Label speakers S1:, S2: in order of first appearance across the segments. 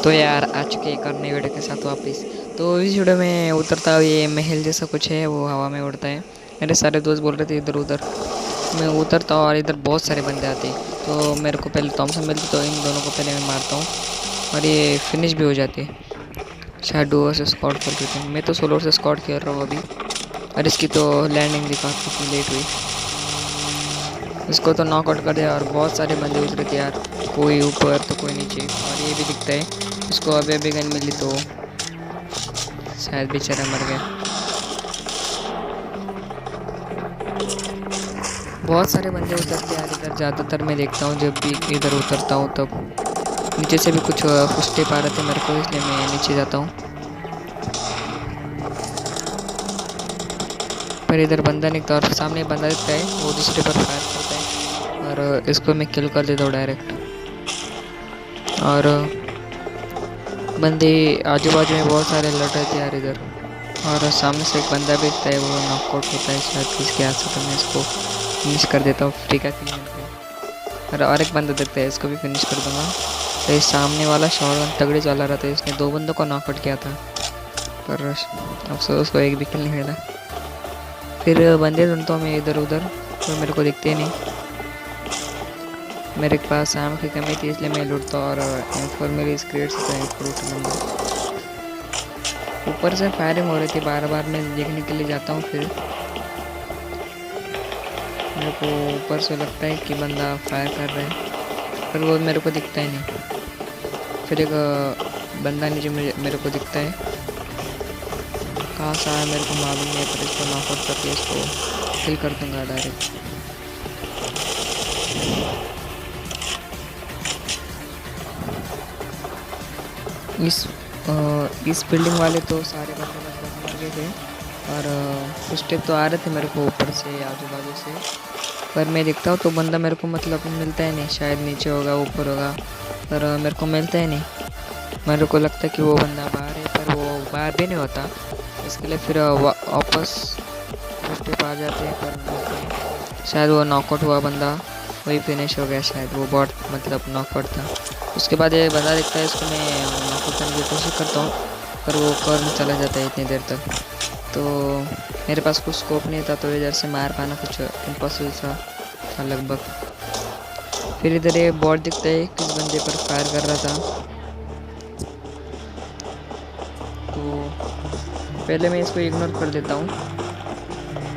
S1: तो यार आ चुके एक और नई वीडियो के साथ वापस। तो इस वीडियो में उतरता ये महल जैसा कुछ है, वो हवा में उड़ता है। मेरे सारे दोस्त बोल रहे थे इधर उधर, मैं उतरता हूँ और इधर बहुत सारे बंदे आते हैं। तो मेरे को पहले थॉमसन मिलती, तो इन दोनों को पहले मैं मारता हूँ और ये फिनिश भी हो जाती है। शायद डुओ से स्कॉट कर देते हैं, मैं तो सोलो से स्कॉट खेल रहा हूँ अभी। और इसकी तो लैंडिंग दिखा कितनी लेट हुई। इसको तो नॉकआउट कर दिया और बहुत सारे बंदे उतरे थे यार, कोई ऊपर तो कोई नीचे। और ये भी दिखता है, इसको अभी अभी गन मिली तो शायद बेचारा मर गया। बहुत सारे बंदे उतरते यार इधर, ज़्यादातर मैं देखता हूँ जब भी इधर उतरता हूँ तब नीचे से भी कुछ फुस्टे पा रहे थे मेरे को, इसलिए मैं नीचे जाता हूँ। पर इधर बंदा निकलता और सामने बंदा दिखता है, वो दूसरे पर फायर करता है और इसको मैं किल कर देता हूँ डायरेक्ट। और बंदे आजू बाजू में बहुत सारे लड़ रहे थे यार इधर। और सामने से एक बंदा भी दिखता है, वो नॉकआउट होता है शायद इसके हाथ से, तो मैं इसको फिनिश कर देता हूँ फ्री का किल मिलता है। और एक बंदा दिखता है, इसको भी फिनिश कर दूंगा। तो ये सामने वाला शॉटगन तगड़े चला रहा था, इसने 2 बंदों को नॉकआउट किया था, पर अफसोस को एक भी किल नहीं मिला। फिर बंदे ढूंढता हूँ मैं इधर उधर, तो मेरे को दिखते ही नहीं। मेरे पास आम की कमी थी इसलिए मैं लूटता, और M4 मेरी स्क्रेट से नंबर। ऊपर से फायरिंग हो रही थी, बार बार मैं देखने के लिए जाता हूँ। फिर मेरे को ऊपर से लगता है कि बंदा फायर कर रहा है, पर वो मेरे को दिखता ही नहीं। फिर एक बंदा नीचे मेरे को दिखता है, कहाँ से आया मेरे को मालूम नहीं है, पर इसको नॉकआउट करके इसको किल कर दूंगा डायरेक्ट। इस बिल्डिंग वाले तो सारे बंदे मतलब मर गए थे, और कुछ स्टेप तो आ रहे थे मेरे को ऊपर से आजू बाजू से, पर मैं देखता हूँ तो बंदा मेरे को मतलब मिलता ही नहीं। शायद नीचे होगा ऊपर होगा, पर मेरे को मिलता ही नहीं। मेरे को लगता है कि वो बंदा बाहर है, पर वो बाहर भी नहीं होता। इसके लिए फिर वापस स्टेप आ जाते हैं, पर शायद वो नॉकआउट हुआ बंदा वही फिनिश हो गया। शायद वो बहुत मतलब नॉकआउट था। उसके बाद ये बंदा दिखता है, इसको मैं नॉकआउट करने की कोशिश करता हूँ, पर वो कर नहीं चला जाता है इतनी देर तक। तो मेरे पास कुछ स्कोप नहीं था, तो इधर से मार पाना कुछ इम्पॉसिबल था लगभग। फिर इधर ये बॉट दिखता है, किस बंदे पर फायर कर रहा था। तो पहले मैं इसको इग्नोर कर देता हूँ,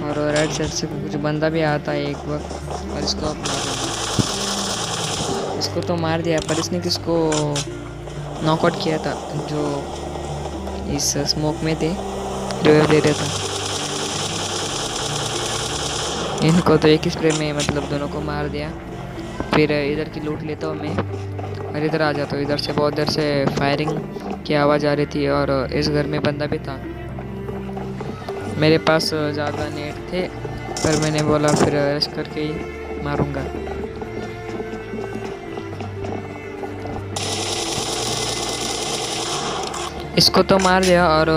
S1: और राइट साइड से कुछ बंदा भी आता है एक वक्त, और इसको इसको तो मार दिया, पर इसने किसको नॉकआउट किया था जो इस स्मोक में थे, रिवाइव दे रहा था। इनको तो एक ही स्प्रे में मतलब दोनों को मार दिया। फिर इधर की लूट लेता हूँ मैं, और इधर आ जाता हूँ। इधर से बहुत देर से फायरिंग की आवाज़ आ रही थी, और इस घर में बंदा भी था। मेरे पास ज़्यादा नेट थे, पर मैंने बोला फिर रश करके ही मारूंगा। इसको तो मार दिया, और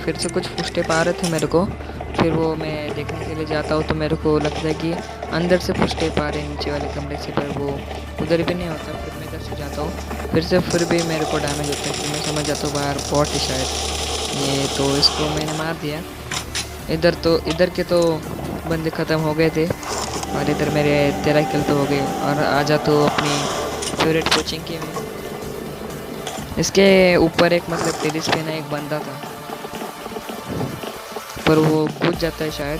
S1: फिर से कुछ फुस्टे पा रहे थे मेरे को। फिर वो मैं देखने के लिए जाता हूँ, तो मेरे को लगता है कि अंदर से फुस्टे पा रहे हैं नीचे वाले कमरे से, पर वो उधर भी नहीं होता। फिर मैं इधर से जाता हूँ, फिर भी मेरे को डैमेज होता है। फिर मैं समझ जाता हूँ बाहर बॉट है शायद ये, तो इसको मैंने मार दिया। इधर के तो बंदे ख़त्म हो गए थे, और इधर मेरे 13 किल तो हो गए। और आ जा तो अपनी फेवरेट कोचिंग के में, इसके ऊपर एक मतलब टेरिस पे ना एक बंदा था, पर वो कूद जाता है शायद।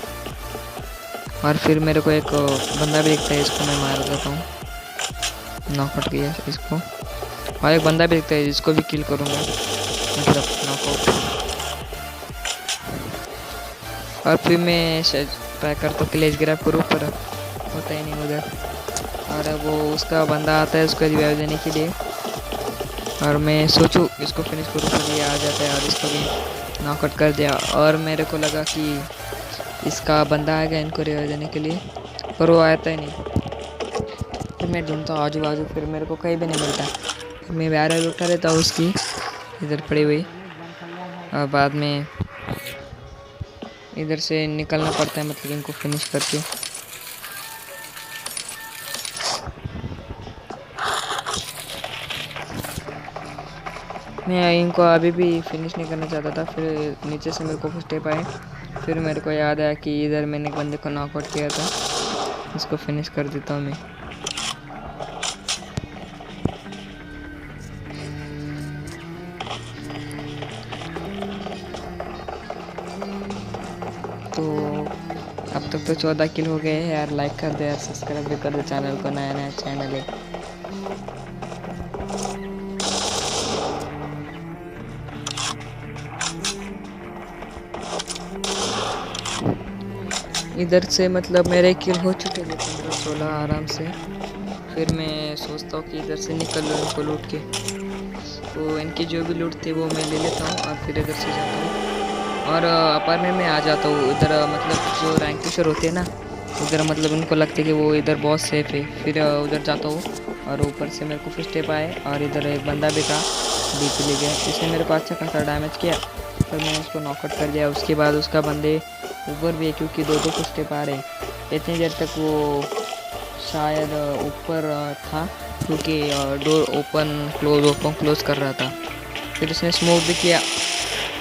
S1: और फिर मेरे को एक बंदा भी दिखता है, इसको मैं मार देता हूँ, नॉकआउट किया इसको। और एक बंदा भी दिखता है, जिसको भी किल करूँगा मतलब नॉकआउट। और फिर मैं ट्राई करता हूँ क्लेज ग्रैब करूँ, पर होता ही नहीं उधर। और वो उसका बंदा आता है उसको रिवाइव देने के लिए, और मैं सोचूं इसको फिनिश करूँ, फिर ये आ जाता है और इसको भी नॉकआउट कर दिया। और मेरे को लगा कि इसका बंदा आएगा इनको रिवाइव देने के लिए, पर वो आता ही नहीं। फिर मैं ढूंढता हूँ आजू बाजू, फिर मेरे को कहीं भी नहीं मिलता। फिर मैं बैरल उठा लेता हूँ उसकी इधर पड़ी हुई, और बाद में इधर से निकलना पड़ता है, मतलब इनको फिनिश करके। मैं इनको अभी भी फिनिश नहीं करना चाहता था, फिर नीचे से मेरे को फर्स्ट स्टेप आए, फिर मेरे को याद आया कि इधर मैंने एक बंदे को नॉकआउट किया था, इसको फिनिश कर देता हूँ मैं। तो अब तक तो 14 किल हो गए हैं यार। लाइक कर दे यार, सब्सक्राइब भी कर दे चैनल को, नया नया चैनल है। इधर से मतलब मेरे किल हो चुके थे 15-16 आराम से। फिर मैं सोचता हूँ कि इधर से निकल लो इनको लूट के, तो इनकी जो भी लूट थी वो मैं ले लेता हूँ और फिर इधर से जाता हूँ और अपार्टमेंट में आ जाता हूँ। इधर मतलब जो रैंक पुशर होते हैं ना, उधर मतलब उनको लगता है कि वो इधर बहुत सेफ है, फिर उधर जाता हूँ और ऊपर से मेरे को फिर स्टेप आए और इधर एक बंदा भी था, डीपी ले गया। इसने मेरे को अच्छा खासा डैमेज किया, फिर मैंने उसको नॉकआउट कर दिया। उसके बाद उसका बंदे ऊपर भी है, क्योंकि दो कुछ स्टेप आ रहे। इतनी देर तक वो शायद ऊपर था, क्योंकि डोर ओपन क्लोज कर रहा था। फिर उसने स्मोक भी किया,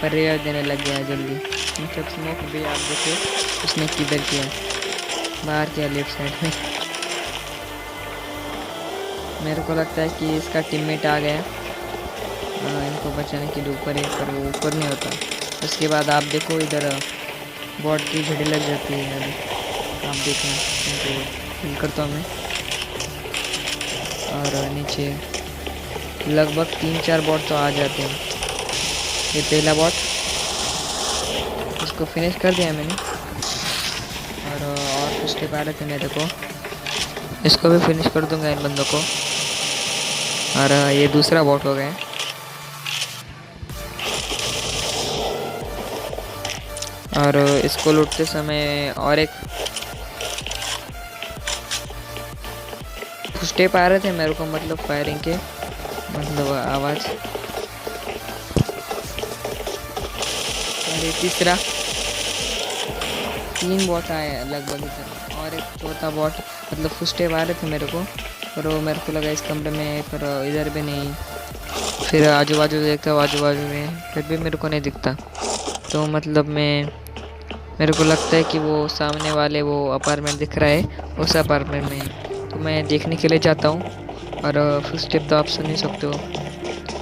S1: पर रेयर देने लग गया जल्दी। मतलब स्मोक भी आप देखो उसने किधर किया, बाहर किया, लेफ्ट साइड में। मेरे को लगता है कि इसका टीममेट आ गया इनको बचाने के लिए ऊपर है, पर वो ऊपर नहीं होता। उसके बाद आप देखो इधर बॉट की झड़ी लग जाती है, अभी आप देखें इनको हिल करता हूँ मैं। और नीचे लगभग 3-4 बॉट तो आ जाते हैं। ये पहला बॉट, इसको फिनिश कर दिया मैंने। और कुछ स्टेप आ रहे थे मेरे को, इसको भी फिनिश कर दूंगा इन बंदों को। और ये दूसरा बॉट हो गया। और इसको लूटते समय और एक स्टेप आ रहे थे मेरे को, मतलब फायरिंग के, मतलब आवाज़। और ये तीसरा, 3 बॉट आए लगभग इधर, और एक चौथा बॉट। मतलब कुछ स्टेप आ रहे थे मेरे को, पर वो मेरे को लगा इस कमरे में, पर इधर भी नहीं। फिर आजू बाजू देखता हूँ, आजू बाजू में फिर भी मेरे को नहीं दिखता। तो मतलब मेरे को लगता है कि वो सामने वाले वो अपार्टमेंट दिख रहा है, उस अपार्टमेंट में है। तो मैं देखने के लिए जाता हूँ। और फुट स्टेप तो आप सुन ही सकते हो,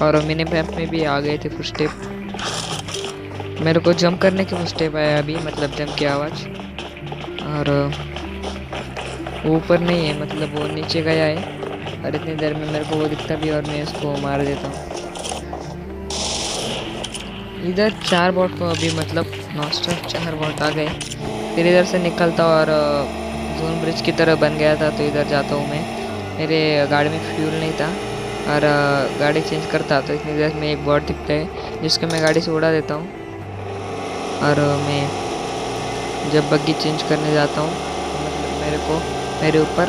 S1: और मिनी मैप में भी आ गए थे फुट स्टेप। मेरे को जंप करने की फुट स्टेप आया अभी, मतलब जंप की आवाज़। और वो ऊपर नहीं है, मतलब वो नीचे गया है। और इतनी देर में मेरे को वो दिखता भी, और मैं उसको मार देता हूँ। इधर 4 बॉट को अभी मतलब नॉनस्टॉप 4 बॉट आ गए। फिर इधर से निकलता और जोन ब्रिज की तरह बन गया था, तो इधर जाता हूँ मैं। मेरे गाड़ी में फ्यूल नहीं था, और गाड़ी चेंज करता, तो इतनी देर में एक बॉट दिखता है जिसको मैं गाड़ी से उड़ा देता हूँ। और मैं जब बग्गी चेंज करने जाता हूँ, तो मतलब मेरे ऊपर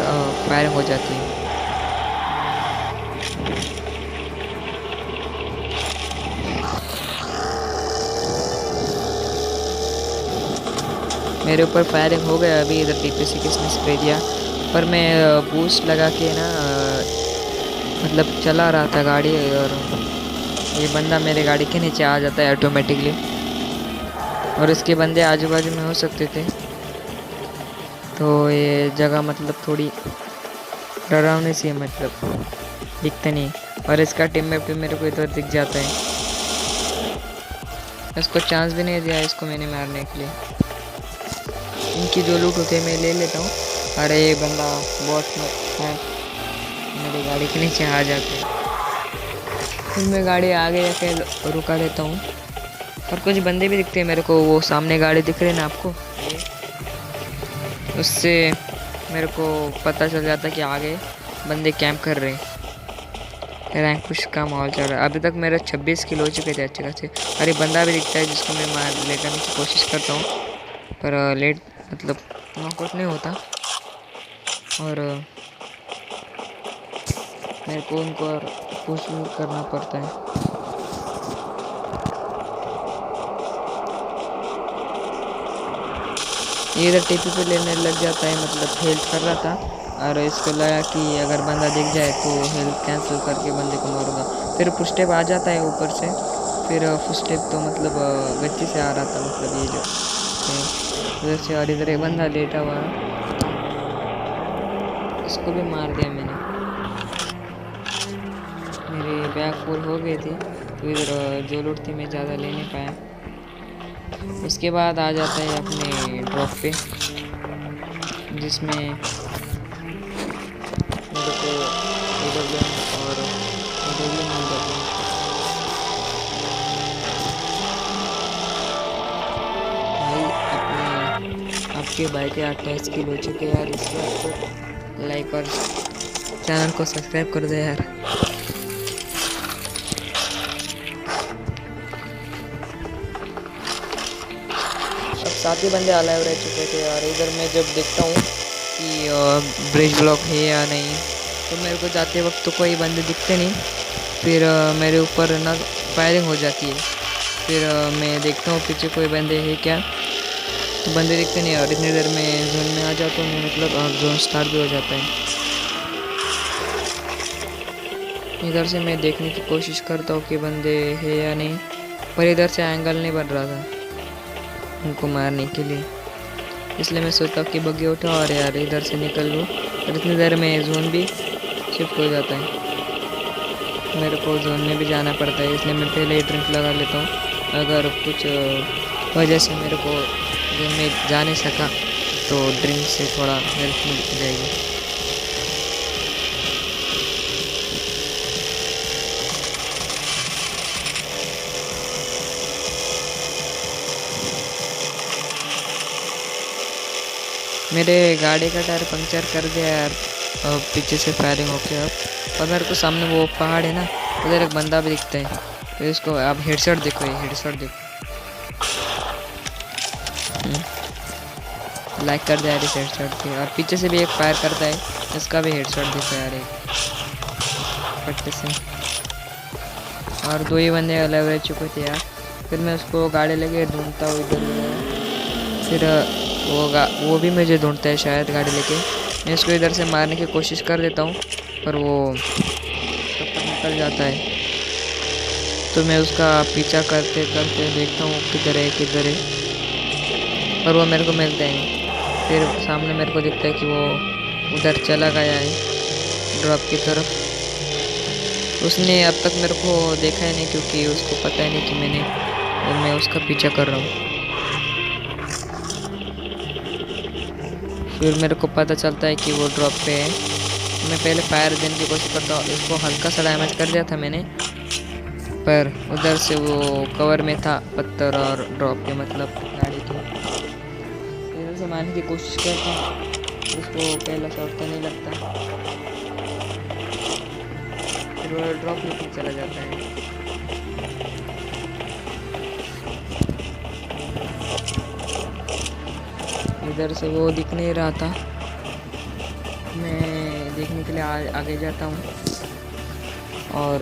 S1: फायरिंग हो जाती है। मेरे ऊपर फायरिंग हो गया अभी। इधर डीपीसी किसने स्प्रे दिया, पर मैं बूस्ट लगा के ना मतलब चला रहा था गाड़ी, और ये बंदा मेरे गाड़ी के नीचे आ जाता है ऑटोमेटिकली। और इसके बंदे आजू बाजू में हो सकते थे, तो ये जगह मतलब थोड़ी डरावनी सी है, मतलब दिखता नहीं। और इसका टीममेट भी मेरे को इधर दिख जाता है। इसको चांस भी नहीं दिया इसको मैंने मारने के लिए। इनकी जो लूट होती है मैं ले लेता हूँ। अरे ये बंदा बॉट में है, मेरी गाड़ी के नीचे आ जाते हैं। फिर मैं गाड़ी आगे जाके रुका देता हूँ। और कुछ बंदे भी दिखते हैं मेरे को, वो सामने गाड़ी दिख रही है ना आपको, उससे मेरे को पता चल जाता है कि आगे बंदे कैंप कर रहे हैं। रैंक पुश का माहौल चल रहा है। अभी तक मेरा 26 किलो हो चुके थे अच्छे खासे। अरे बंदा भी दिखता है जिसको मैं मार ले करने की कोशिश करता हूँ, पर लेट मतलब नॉकआउट नहीं होता। और मेरे को उनको पुश करना पड़ता है। ये इधर टीपी पे लेने लग जाता है, मतलब हेल्प कर रहा था। और इसको लगा कि अगर बंदा दिख जाए तो हेल्थ कैंसिल करके बंदे को मारूंगा। फिर फुटस्टेप आ जाता है ऊपर से। फिर फुटस्टेप तो मतलब गच्ची से आ रहा था, मतलब ये जो उधर से। और इधर एक बंदा लेटा हुआ है, इसको भी मार दिया मैंने। मेरी बैग फुल हो गई थी तो इधर जो लूट थी मैं ज़्यादा ले नहीं पाया। उसके बाद आ जाता है अपने ड्रॉप पे, जिसमें मेरे को AWM और AWM मिल जाती है। भाई अपने आपके बाइक के 28 किलो हो चुके यार। इसलिए आपको लाइक और चैनल को सब्सक्राइब कर दे यार। अब साथ ही बंदे अलाइव रह चुके थे यार। इधर मैं जब देखता हूँ कि ब्रिज ब्लॉक है या नहीं, तो मेरे को जाते वक्त तो कोई बंदे दिखते नहीं। फिर मेरे ऊपर ना फायरिंग हो जाती है। फिर मैं देखता हूँ पीछे कोई बंदे हैं क्या, तो बंदे दिखते नहीं। और इतनी देर में जोन में आ जाता हूँ, मतलब और जोन स्टार्ट भी हो जाता है। इधर से मैं देखने की कोशिश करता हूँ कि बंदे है या नहीं, पर इधर से एंगल नहीं बन रहा था उनको मारने के लिए। इसलिए मैं सोचता हूँ कि बग्गी उठाओ और यार इधर से निकल लूँ। और इतनी देर में जोन भी शिफ्ट हो जाता है, मेरे को जोन में भी जाना पड़ता है। इसलिए मैं पहले ही ड्रिंक लगा लेता हूँ। अगर कुछ वजह से मेरे को जोन में जा नहीं सका तो ड्रिंक से थोड़ा हेल्प मिल जाएगी। मेरे गाड़ी का टायर पंक्चर कर दिया यार, पीछे से फायरिंग होके। अब और मेरे को सामने वो पहाड़ है ना, उधर एक बंदा भी दिखता है। तो इसको आप हेडशॉट देखो, ये हेडशॉट देखो, लाइक कर दे यार इस हेडशॉट की। और पीछे से भी एक फायर करता है, इसका भी हेडशॉट देखो यार एक पट्टे से। और दो ही बंदे अलग रह चुके थे यार। फिर मैं उसको गाड़ी लेके ढूंढता हूँ इधर उधर। फिर वो भी मुझे ढूंढता है शायद गाड़ी लेके। मैं इसको इधर से मारने की कोशिश कर देता हूँ, पर वो तब तक निकल जाता है। तो मैं उसका पीछा करते करते देखता हूँ किधर है किधर है, पर वो मेरे को मिलता है नहीं। फिर सामने मेरे को दिखता है कि वो उधर चला गया है ड्रॉप की तरफ। उसने अब तक मेरे को देखा ही नहीं, क्योंकि उसको पता ही नहीं कि मैं उसका पीछा कर रहा हूँ। फिर मेरे को पता चलता है कि वो ड्रॉप पे है। मैं पहले फायर देने की कोशिश करता हूँ। इसको हल्का सा डैमेज कर दिया था मैंने, पर उधर से वो कवर में था पत्थर और ड्रॉप के, मतलब गाड़ी के। इधर से मारने की कोशिश करता हूँ, उसको पहला शॉट तो नहीं लगता। फिर वो ड्रॉप लेके चला जाता है। इधर से वो दिख नहीं रहा था। मैं देखने के लिए आगे जाता हूँ और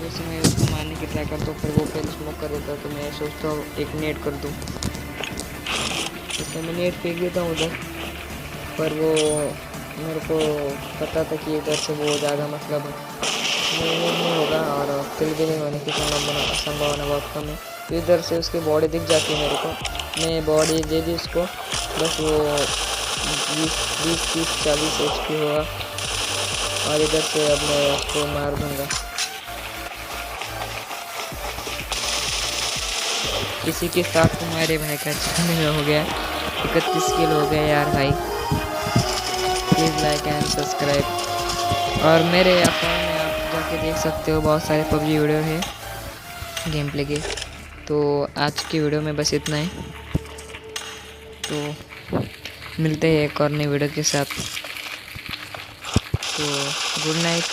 S1: जैसे मैं उसको मारने की ट्राई करता हूँ, फिर वो पहले स्मोक कर देता है। तो मैं सोचता हूँ एक नेट कर दूँ, इसलिए मैं नेट फेंक देता हूँ उधर। पर वो मेरे को पता था कि इधर से वो ज़्यादा मतलब नहीं होगा और किल भी नहीं होने की संभावना बहुत कम है। तो इधर से उसकी बॉडी दिख जाती है मेरे को। मैं बॉडी दे दी उसको, बस वो 20-30-40 HP होगा। और इधर से अब मैं उसको मार दूंगा। किसी के साथ तुम्हारे भाई का चिकन हो गया, 31 किलो हो गया यार भाई। Please like and subscribe. और मेरे अकाउंट में आप जाके देख सकते हो, बहुत सारे PUBG वीडियो है गेम प्ले के। तो आज की वीडियो में बस इतना ही। तो मिलते हैं एक और नई वीडियो के साथ। तो गुड नाइट।